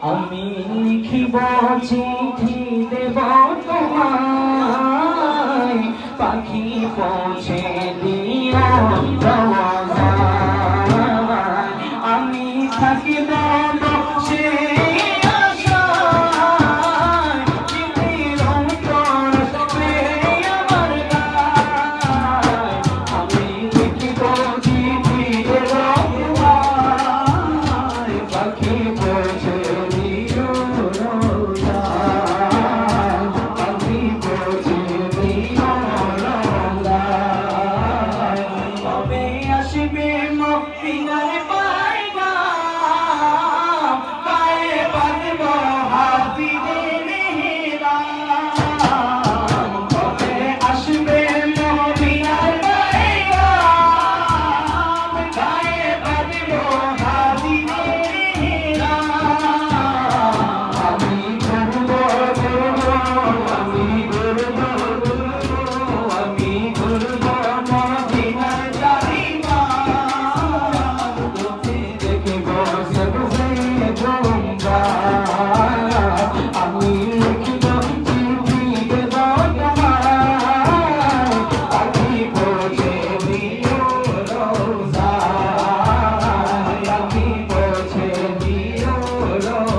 আমি লিখিব চিঠি দেব তোমায়, পাখি পৌঁছে দিও রওজায়। আমি থাকিব সে আশায়, চিঠির অন্তর পেয়ে আমার গায়। আমি লিখিব চিঠি দেব তোমায়, পাখি পৌঁছে দিও রওজায়। পাখি পৌঁছে দিও রওজায়। কবে আসবে মক্কিনার পায়গাম, গায়ে বাঁধব হাফিজের হিরাম। কবে আসবে মক্কিনার পায়গাম, গায়ে বাঁধব হাফিজের হিরাম। আমি ঘুরব ঘুরব, আমি ঘুরব ঘুরব, আমি ঘুরব মদিনার চারিবার। তোকে দেখব সবসে জুমরা। আমি লিখিব চিঠি দেব তোমায়, পাখি পৌঁছে দিও রওজায়। পাখি পৌঁছে দিও রওজায়।